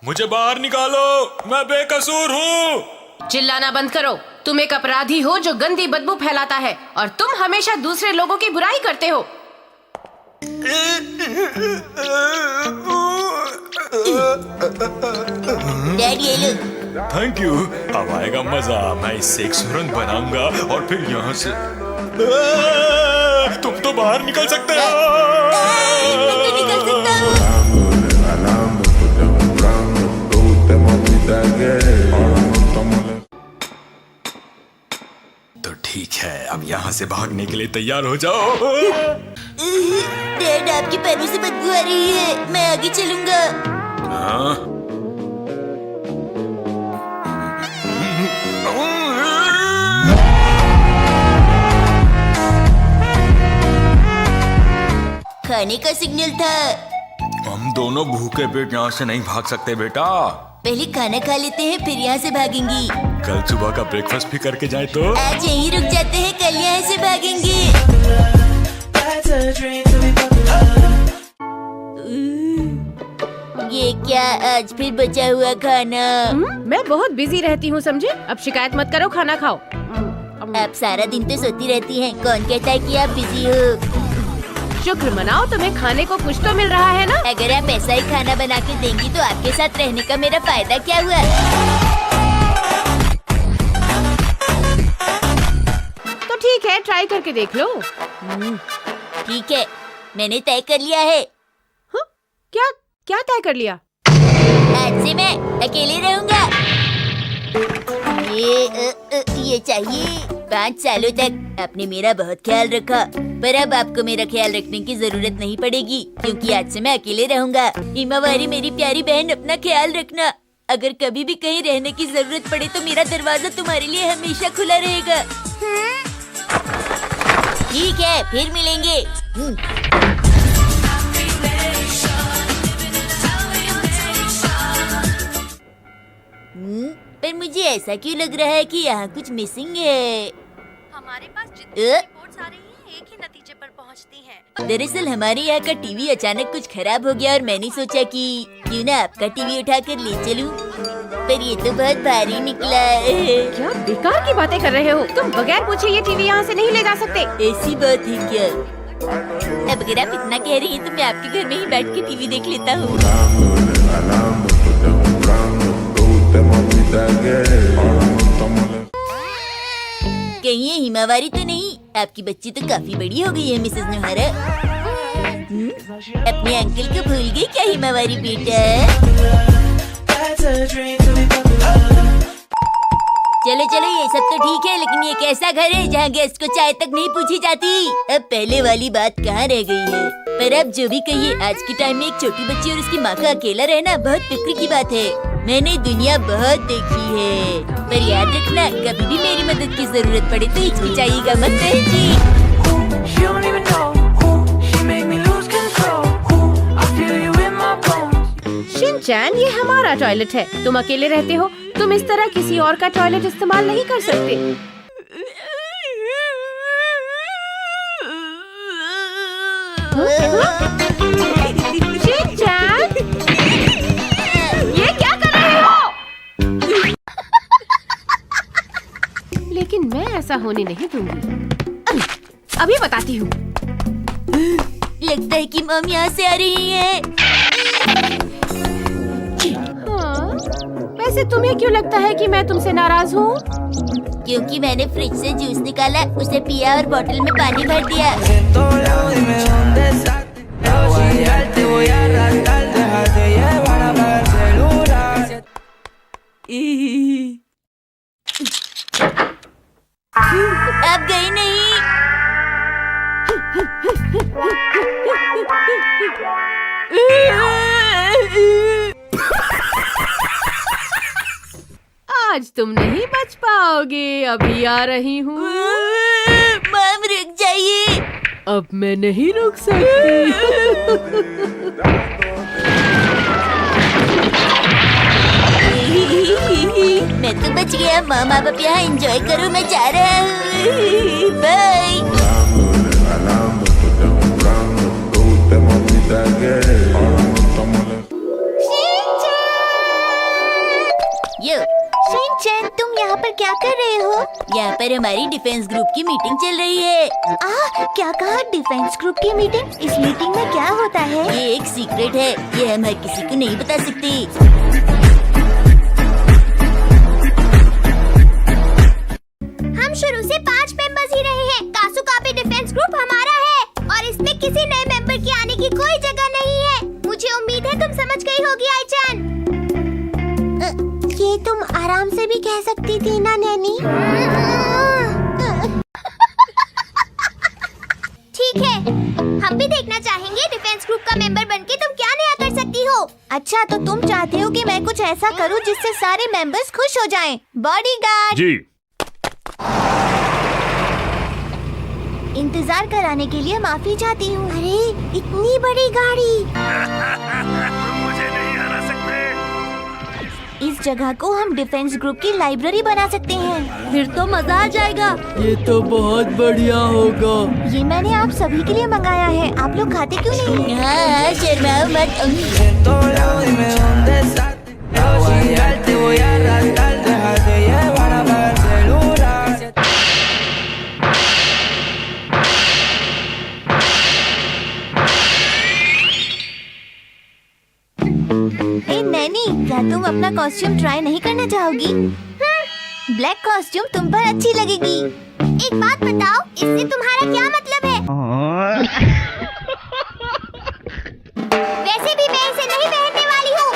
मुझे बाहर निकालो, मैं बेकसूर हूँ। चिल्लाना बंद करो। तुम एक अपराधी हो जो गंदी बदबू फैलाता है और तुम हमेशा दूसरे लोगों की बुराई करते हो। डैडी ये लो। Thank you. अब आएगा मजा। मैं इससे एक सुरंग बनाऊंगा और फिर यहाँ से तुम तो बाहर निकल सकते हो। निकल सकता हूँ। तो ठीक है, अब यहाँ से भागने के लिए तैयार हो जाओ। डैड आपके पैरों से बदबू आ रही है, मैं आगे चलूंगा। हाँ? खाने का सिग्नल था। हम दोनों भूखे पेट यहाँ से नहीं भाग सकते बेटा। पहले खाना खा लेते हैं फिर यहाँ से भागेंगे। कल सुबह का ब्रेकफास्ट भी करके जाए तो। आज यहीं रुक जाते हैं, कल यहाँ से भागेंगे। ये क्या आज फिर बचा हुआ खाना? मैं बहुत बिजी रहती हूँ समझे। अब शिकायत मत करो, खाना खाओ। आप सारा दिन तो सोती रहती हैं, कौन कहता है कि आप बिजी हो? शुक्र मनाओ, तुम्हें खाने को कुछ तो मिल रहा है ना। अगर आप ऐसा ही खाना बना के देंगी तो आपके साथ रहने का मेरा फायदा क्या हुआ? तो ठीक है, ट्राई करके देख लो। ठीक है, मैंने तय कर लिया है। हाँ? क्या क्या तय कर लिया? आज से मैं अकेले रहूंगा। ये चाहिए। 5 सालों तक आपने मेरा बहुत ख्याल रखा, पर अब आपको मेरा ख्याल रखने की जरूरत नहीं पड़ेगी क्योंकि आज से मैं अकेले रहूंगा। हिमावारी मेरी प्यारी बहन, अपना ख्याल रखना। अगर कभी भी कहीं रहने की जरूरत पड़े तो मेरा दरवाजा तुम्हारे लिए हमेशा खुला रहेगा। ठीक है, फिर मिलेंगे। पर मुझे ऐसा क्यों लग रहा है कि यहाँ कुछ मिसिंग है? हमारे पास जितनी रिपोर्ट्स आ रही हैं, एक ही नतीजे पर पहुँचती हैं। दरअसल हमारे यहाँ का टीवी अचानक कुछ खराब हो गया और मैंने सोचा कि क्यों ना आपका टीवी उठाकर ले चलूं। पर ये तो बहुत भारी निकला है। क्या बेकार की बातें कर रहे हो तुम। बगैर पूछे ये टीवी यहाँ से नहीं ले जा सकते। ऐसी बात है क्या? अब अगर आप इतना कह रही हैं तो मैं आपके घर में ही बैठ के टीवी देख लेता हूँ। कहीं ये हिमावारी तो नहीं? आपकी बच्ची तो काफी बड़ी हो गई है मिसेस नुहारा। अपने अंकल को भूल गई क्या हिमावारी बेटा? चलो चलो, ये सब तो ठीक है, लेकिन ये कैसा घर है जहाँ गेस्ट को चाय तक नहीं पूछी जाती? अब पहले वाली बात कहाँ रह गई है? पर अब जो भी कहिए, आज के टाइम में एक छोटी बच्ची और उसकी माँ का अकेला रहना बहुत फिक्र की बात है। मैंने दुनिया बहुत देखी है, पर याद रखना कभी भी मेरी मदद की जरूरत पड़े तो हिचकिचाइएगा मत जी। शिनचैन, ये हमारा टॉयलेट है। तुम अकेले रहते हो, तुम इस तरह किसी और का टॉयलेट इस्तेमाल नहीं कर सकते। शिनचैन, ये क्या कर रहे हो? लेकिन मैं ऐसा होने नहीं दूंगी। अभी बताती हूँ। लगता है कि मम यहाँ से आ रही है। हाँ, वैसे तुम्हें क्यों लगता है कि मैं तुमसे नाराज हूँ? क्योंकि मैंने फ्रिज से जूस निकाला, उसे पिया और बोतल में पानी भर दिया। अब गई नहीं। आज तुम नहीं बच पाओगे, अभी आ रही हूँ। मम रुक जाइए। अब मैं नहीं रुक सकती। मैं तो बच गया। मम आप यहाँ एंजॉय करो, मैं जा रहा हूँ। बाय। चैन, तुम यहाँ पर क्या कर रहे हो? यहाँ पर हमारी डिफेंस ग्रुप की मीटिंग चल रही है। क्या कहा? डिफेंस ग्रुप की मीटिंग? इस मीटिंग में क्या होता है? ये एक सीक्रेट है, ये हम हर किसी को नहीं बता सकते। हम शुरू से 5 मेंबर्स ही रहे हैं। कासुकाबे डिफेंस ग्रुप हमारा है और इसमें किसी नए मेंबर के आने की कोई जगह नहीं है। मुझे उम्मीद है तुम समझ गई होगी आईचैन। ये तुम आराम से भी कह सकती थी ना नैनी। ठीक है, हम भी देखना चाहेंगे डिफेंस ग्रुप का मेंबर बनके तुम क्या नया कर सकती हो। अच्छा, तो तुम चाहते हो कि मैं कुछ ऐसा करूं जिससे सारे मेंबर्स खुश हो जाएं। बॉडीगार्ड जी। इंतजार कराने के लिए माफी चाहती हूँ। अरे इतनी बड़ी गाड़ी। मुझे नहीं हरा सकते। इस जगह को हम डिफेंस ग्रुप की लाइब्रेरी बना सकते हैं। फिर तो मजा आ जाएगा। ये तो बहुत बढ़िया होगा। ये मैंने आप सभी के लिए मंगाया है, आप लोग खाते क्यों नहीं? हाँ, शर्माओ मत। नैनी, क्या तुम अपना कॉस्ट्यूम ट्राई नहीं करना चाहोगी? ब्लैक कॉस्ट्यूम तुम पर अच्छी लगेगी। एक बात बताओ, इससे तुम्हारा क्या मतलब है? वैसे भी मैं इसे नहीं पहनने वाली हूँ।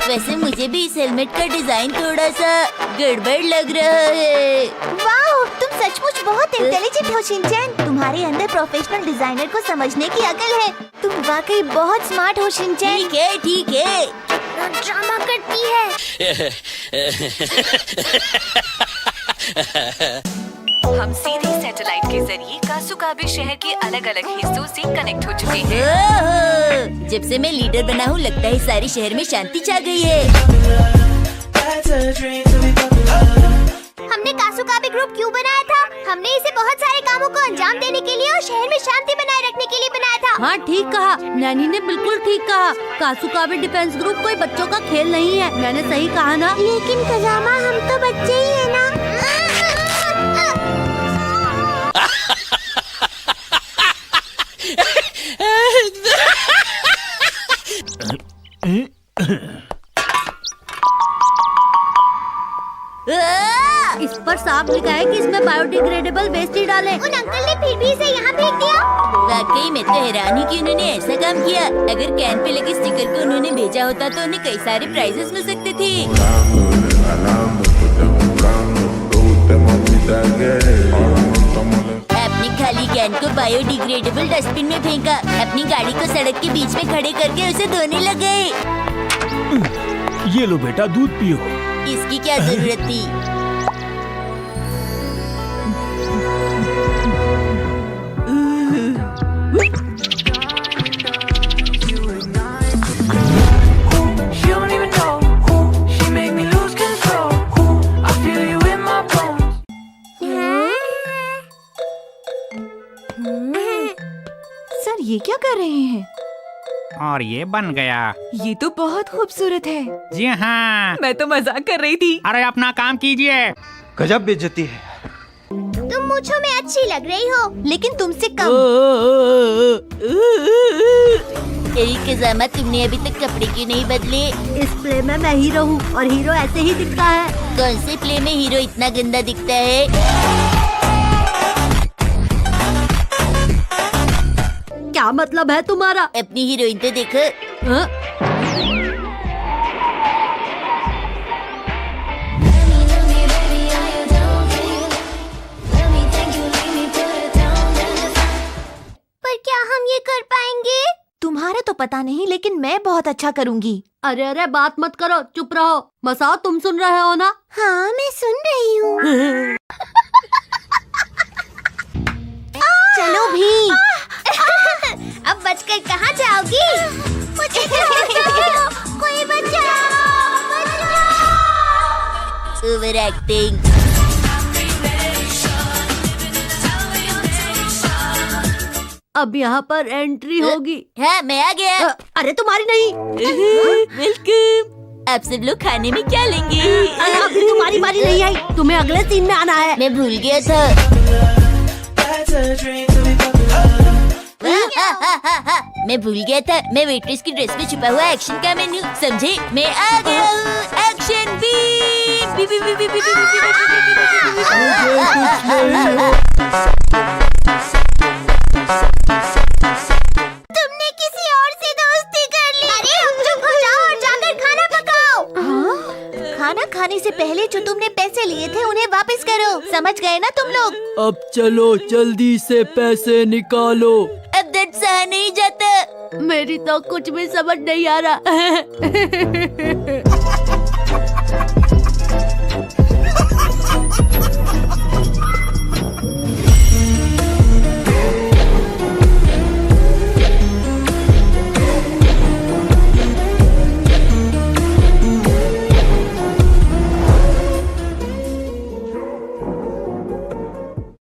वैसे मुझे भी इस हेलमेट का डिजाइन थोड़ा सा गड़बड़ लग रहा है। वाह, तुम सचमुच बहुत इंटेलिजेंट हो शिनचैन। तुम्हारे अंदर प्रोफेशनल डिजाइनर को समझने की अकल है। तुम वाकई बहुत स्मार्ट हो शिनचैन। ठीक है, ठीक है। ड्रामा करती है। हम सीधे सैटेलाइट के जरिए कासुकाबे शहर के अलग अलग हिस्सों से कनेक्ट हो चुके हैं। जब से मैं लीडर बना हूँ, लगता है सारे शहर में शांति छा गई है। हमने कासुकाबे ग्रुप क्यों बनाया था? हमने इसे बहुत सारे कामों को अंजाम देने के लिए और शहर में शांति बनाए रखने के लिए बनाया था। हाँ, ठीक कहा। नैनी ने बिल्कुल ठीक कहा। कासुकाबे डिफेंस ग्रुप कोई बच्चों का खेल नहीं है। मैंने सही कहा ना? लेकिन कजामा, हम तो बच्चे ही है ना। इस पर साफ लिखा है कि इसमें बायोडिग्रेडेबल वेस्ट ही डालें। उन अंकल ने फिर भी इसे यहाँ फेंक दिया। वाकई मैं तो हैरान ही कि उन्होंने ऐसा काम किया। अगर कैन पे लगे स्टिकर को उन्होंने भेजा होता तो उन्हें कई सारे प्राइजेस मिल सकते थे। अपनी खाली कैन को बायोडिग्रेडेबल डस्टबिन में फेंका। अपनी गाड़ी को सड़क के बीच में खड़े करके उसे धोने लग गए। ये लो बेटा, दूध पियो। इसकी क्या जरूरत थी? सर, ये क्या कर रहे हैं? और ये बन गया। ये तो बहुत खूबसूरत है। जी हाँ। मैं तो मजाक कर रही थी। अरे अपना काम कीजिए। गजब बेइज्जती है। तुम मूंछों में अच्छी लग रही हो, लेकिन तुमसे कम। कजामा, तुमने अभी तक कपड़े क्यों नहीं बदले? इस प्ले में मैं हीरो हूँ और हीरो ऐसे ही दिखता है। कौन से प्ले में हीरो इतना गंदा दिखता है? क्या मतलब है तुम्हारा? अपनी हीरोइन तो देखो। हाँ? पर क्या हम ये कर पाएंगे? तुम्हारा तो पता नहीं, लेकिन मैं बहुत अच्छा करूँगी। अरे अरे, बात मत करो, चुप रहो। मसाओ, तुम सुन रहे हो ना? हाँ, मैं सुन रही हूँ। चलो भी। अब बचकर कहाँ जाओगी? मुझे बचाओ, कोई बचाओ, ओवर एक्टिंग। अब यहाँ पर एंट्री होगी। हाँ, मैं आ गया। अरे तुम्हारी नहीं। वेलकम। आप सब लोग खाने में क्या लेंगे? अभी तुम्हारी बारी नहीं आई, तुम्हें अगले सीन में आना है। मैं भूल गया था। मैं भूल गया था, मैं वेट्रेस की ड्रेस में छुपा हुआ एक्शन का मेन्यू, समझे? मैं आ गया हूँ। Action beep beep beep beep beep beep तुमने किसी और से दोस्ती कर ली। अरे चुप हो जाओ और जाकर खाना पकाओ। खाना खाने से पहले जो तुमने पैसे लिए थे उन्हें वापस करो, समझ गए ना तुम लोग? अब चलो जल्दी से पैसे निकालो। अब दर्द सहा नहीं जाता। मेरी तो कुछ भी समझ नहीं आ रहा।